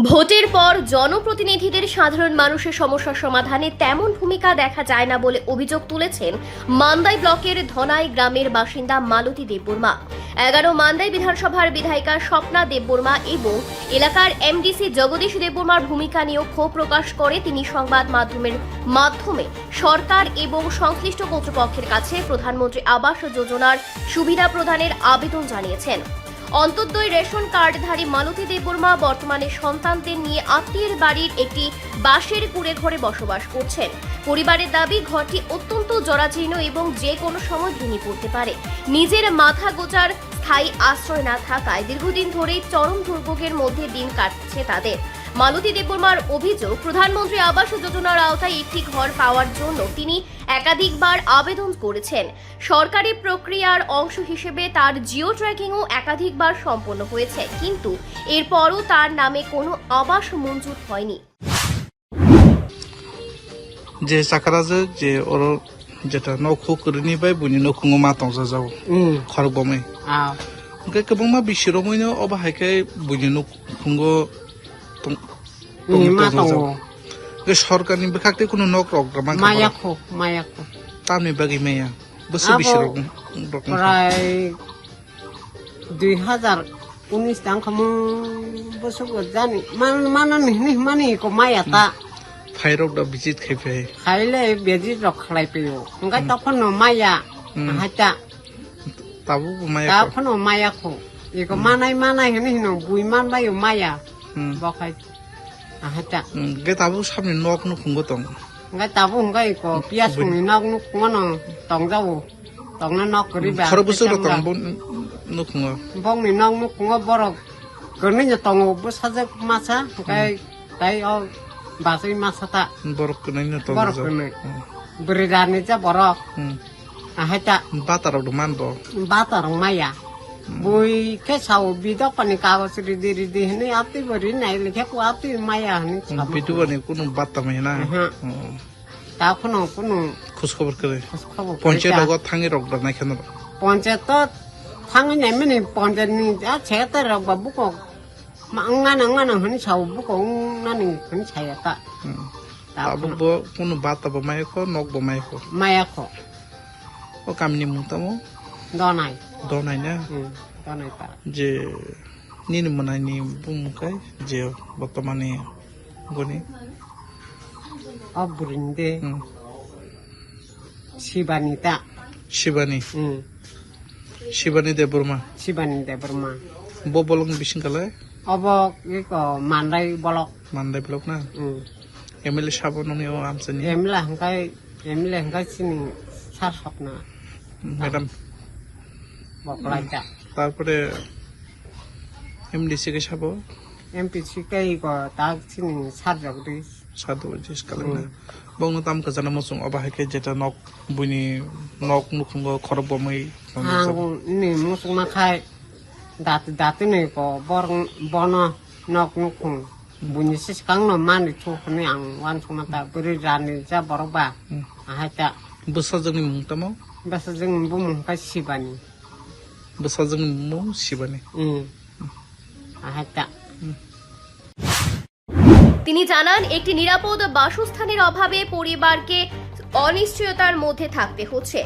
ভোটের পর জনপ্রতিনিধিদের সাধারণ মানুষের সমস্যা সমাধানে তেমন ভূমিকা দেখা যায় না বলে অভিযোগ তুলেছেন মান্দাই ব্লকের ধনাই গ্রামের বাসিন্দা মালতী দেববর্মা। 11 মান্দাই বিধানসভার বিধায়িকা স্বপ্না দেববর্মা এবং এলাকার এমডিসি জগদীশ দেববর্মার ভূমিকা নিয়েও ক্ষোভ প্রকাশ করে তিনি সংবাদ মাধ্যমের মাধ্যমে সরকার এবং সংশ্লিষ্ট কর্তৃপক্ষের কাছে প্রধানমন্ত্রী আবাস যোজনার সুবিধা প্রদানের আবেদন জানিয়েছেন। অন্তর্দয় রেশন কার্ডধারী মালতী দেববর্মা বর্তমানে সন্তানদের নিয়ে আত্মীয়ের বাড়ির একটি বাঁশের কুঁড়ে ঘরে বসবাস করছেন। পরিবারের দাবি ঘরটি অত্যন্ত জরাজীর্ণ এবং যে কোনো সময় ভেঙে পড়তে পারে। নিজের মাথা গোঁজার স্থায়ী আশ্রয় না থাকায় দীর্ঘদিন ধরেই চরম দুর্ভোগের মধ্যে দিন কাটছে তাদের। মালতী দেববর্মার অভিযোগ, প্রধানমন্ত্রী আবাস যোজনার আওতায় একটি ঘর পাওয়ার জন্য তিনি একাধিকবার আবেদন করেছেন। সরকারি প্রক্রিয়ার অংশ হিসেবে তার জিও ট্র্যাকিংও একাধিকবার সম্পন্ন হয়েছে, কিন্তু এরপরও তার নামে কোনো আবাস মঞ্জুর হয়নি। যে চাকারাজে যে ওর যেটা নখো করে নিবাই বুনি নখুঙ্গো মা তংজা যাও খরগমে ওকে কেবল মা বিশ্বরমইনো অবাহাইকাই বুনি নখুঙ্গো সরকারनि बेखाक्ते कुनु नक रक मायाखौ तामनि बागै माया बोसोर बिसोर प्राय 2019 तांखमु बोसोर जानि माने को माया ता फाइरक दा बिजित खाइफाय खाइले बेजि रक खालायफैयो ओंगा तखन माया हाता ताबु माया तखन मायाखौ इको मानाय हने हिनो बुइ मानबायो माया बखाय हाता गे ताबु सामने नक नखुंगो तं ओंगा ताबु ओंगा इको पियासनि नक नखुंगो तंजावो तंना नक करिबा खर बोसोर तं नखुंगो बंनि नक नखुंगो बरक गनै तंगो बसाजे मासा गाय अ बासै मासाता बरक कनै न तं बरक कनै बरिदानि जा बरक हाता बाताराव दमानबो बाताराव माया बुई के साव बिदा पनि कागज रिदि हने आति बरि नाइ लेखेको आति माया हने बिदु बने कुनु बात मैना ताखनो कुनु खुश खबर करे पंचायत लगत थांगे रक दा नाइ खनो पंचायत थांगे नाइ मने पंचायत नि आ छेत र बाबु को अंगाना हने साव बुको नानि हने छायाता ताबो कुनु बात अब मायको नक ब मायको ओ कामनि मुतामो दनाय दनायना दनाय ता जे निन मनायनि बुमखाय जे बर्तमाने गनि अबुरिंदे शिबानिता शिबानी देबबर्मा बो बोलंग बिसिंकालाय अब एक मानदाय ब्लक ना एमएलए साबो ननि ओ आमसनि एमएलए हंगाय सिनि सार सपना मैडम बकलाइता तारपरे एमडीसी के साबो एमपीसी के को ताक सिनि सार जगदीश सादो जिसकालना बंग ताम कजाना मसुं अबाहायके जेटा नक बुनि नक नुखुंगो खरबमै नि मुसुं माखाय दात नै को बन नक नुखुं बुनि सिसकांनो मानि थुखने आं वान समाता बोरै रानि जा बरबा आहाता बोसा जोंनि मुंतामो बस जों बुमुंखाय शिबानी बोसा जोंनि मुं शिबानी आहाता তিনি জানান, একটি নিরাপদ বাসস্থানের অভাবে পরিবারকে অনিশ্চয়তার মধ্যে থাকতে হচ্ছে।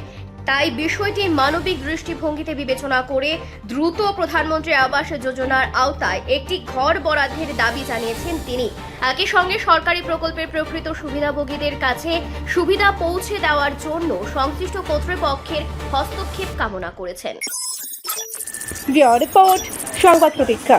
তাই বিষয়টি মানবিক দৃষ্টিভঙ্গিতে বিবেচনা করে দ্রুত প্রধানমন্ত্রী আবাস যোজনার আওতায় একটি ঘর বরাদ্দের দাবি জানিয়েছেন তিনি। একই সঙ্গে সরকারি প্রকল্পের প্রকৃত সুবিধাভোগীদের কাছে সুবিধা পৌঁছে দেওয়ার জন্য সংশ্লিষ্ট কর্তৃপক্ষের হস্তক্ষেপ কামনা করেছেন। রিপোর্ট সংবাদ প্রতীক্ষা।